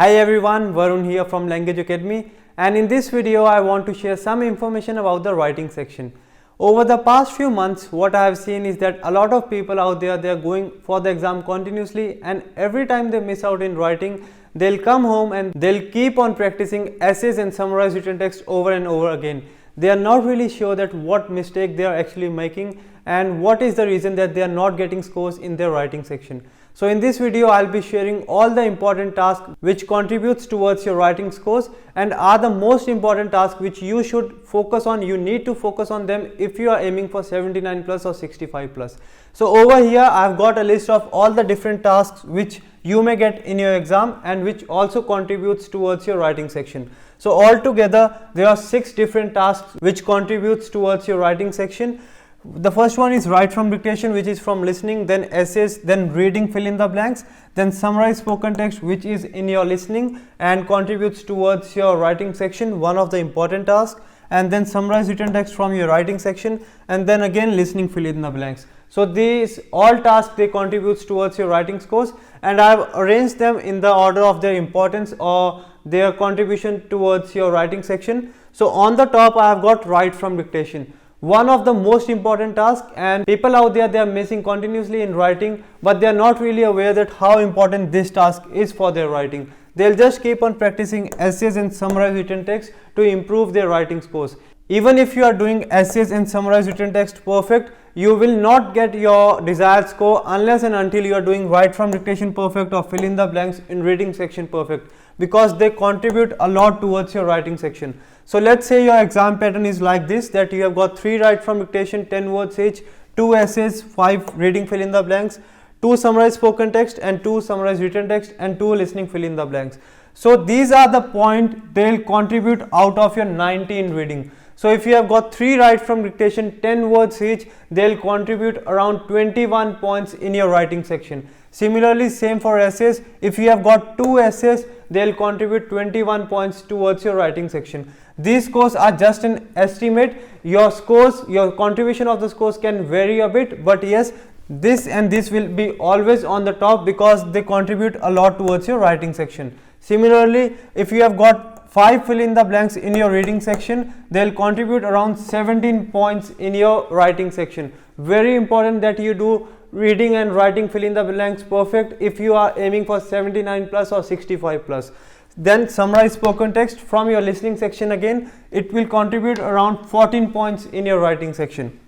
Hi everyone, Varun here from Language Academy, and in this video I want to share some information about the writing section. Over the past few months, what I have seen is that a lot of people out there, they are going for the exam continuously, and every time they miss out in writing, they'll come home and they'll keep on practicing essays and summarized written text over and over again. They are not really sure that what mistake they are actually making and what is the reason that they are not getting scores in their writing section. So in this video, I'll be sharing all the important tasks which contributes towards your writing scores and are the most important tasks which you should focus on. You need to focus on them if you are aiming for 79 plus or 65 plus. So over here, I've got a list of all the different tasks which you may get in your exam and which also contributes towards your writing section. So altogether, there are 6 different tasks which contributes towards your writing section. The first one is write from dictation, which is from listening, then essays, then reading fill in the blanks, then summarize spoken text, which is in your listening and contributes towards your writing section, one of the important tasks, and then summarize written text from your writing section, and then again listening fill in the blanks. So these all tasks, they contributes towards your writing scores, and I have arranged them in the order of their importance or their contribution towards your writing section. So on the top, I have got write from dictation. One of the most important tasks, and people out there, they are missing continuously in writing, but they are not really aware that how important this task is for their writing. They'll just keep on practicing essays and summarized written text to improve their writing scores. Even if you are doing essays and summarized written text perfect, you will not get your desired score unless and until you are doing write from dictation perfect or fill in the blanks in reading section perfect, because they contribute a lot towards your writing section. So let's say your exam pattern is like this, that you have got 3 write from dictation, 10 words each, 2 essays, 5 reading fill in the blanks, 2 summarized spoken text and 2 summarized written text and 2 listening fill in the blanks. So these are the point they'll contribute out of your 90 in reading. So if you have got 3 write from dictation, 10 words each, they'll contribute around 21 points in your writing section. Similarly, same for essays. If you have got 2 essays, they'll contribute 21 points towards your writing section. These scores are just an estimate. Your scores, your contribution of the scores can vary a bit, but yes, this and this will be always on the top because they contribute a lot towards your writing section. Similarly, if you have got 5 fill in the blanks in your reading section, they'll contribute around 17 points in your writing section. Very important that you do reading and writing fill in the blanks perfect if you are aiming for 79 plus or 65 plus. Then summarize spoken text from your listening section, again it will contribute around 14 points in your writing section.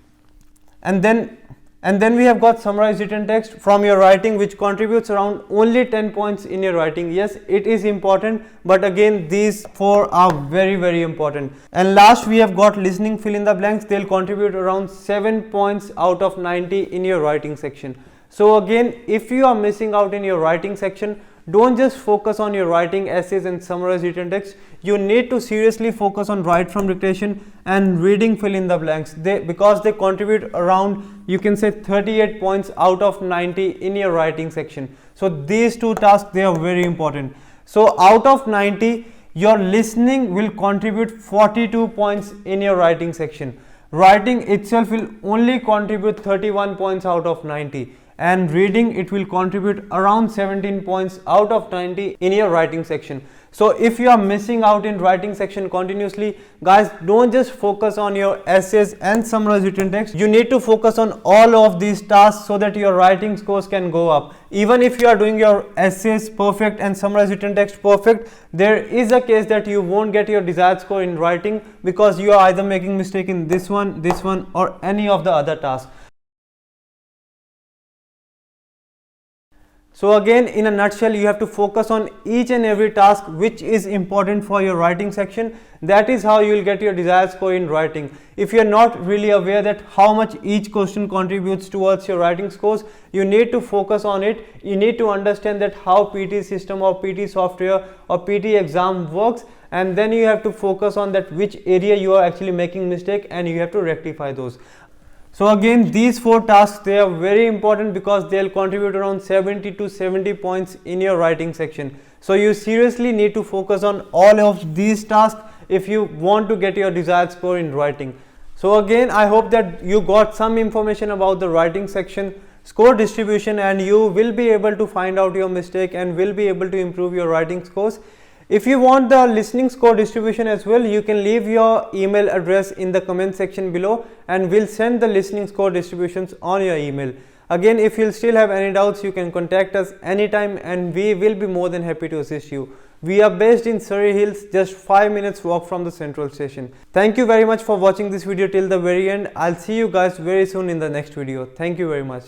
And then we have got summarized written text from your writing, which contributes around only 10 points in your writing. Yes, it is important, but again these 4 are very important. And last, we have got listening fill in the blanks. They'll contribute around 7 points out of 90 in your writing section. So again, if you are missing out in your writing section, don't just focus on your writing essays and summarized written text. You need to seriously focus on write from dictation and reading fill in the blanks, because they contribute around, you can say, 38 points out of 90 in your writing section. So these 2 tasks, they are very important. So out of 90, your listening will contribute 42 points in your writing section. Writing itself will only contribute 31 points out of 90. And reading, it will contribute around 17 points out of 90 in your writing section. So if you are missing out in writing section continuously, guys, don't just focus on your essays and summarized written text. You need to focus on all of these tasks so that your writing scores can go up. Even if you are doing your essays perfect and summarized written text perfect, there is a case that you won't get your desired score in writing because you are either making mistake in this one or any of the other tasks. So again, in a nutshell, you have to focus on each and every task which is important for your writing section. That is how you will get your desired score in writing. If you are not really aware that how much each question contributes towards your writing scores, you need to focus on it. You need to understand that how PTE system or PTE software or PTE exam works, and then you have to focus on that which area you are actually making mistake and you have to rectify those. So again, these 4 tasks, they are very important because they'll contribute around 70 to 70 points in your writing section. So you seriously need to focus on all of these tasks if you want to get your desired score in writing. So again, I hope that you got some information about the writing section. score distribution, and you will be able to find out your mistake and will be able to improve your writing scores. If you want the listening score distribution as well, you can leave your email address in the comment section below and we'll send the listening score distributions on your email. Again, if you still have any doubts, you can contact us anytime and we will be more than happy to assist you. We are based in Surrey Hills, just 5 minutes walk from the central station. Thank you very much for watching this video till the very end. I'll see you guys very soon in the next video. Thank you very much.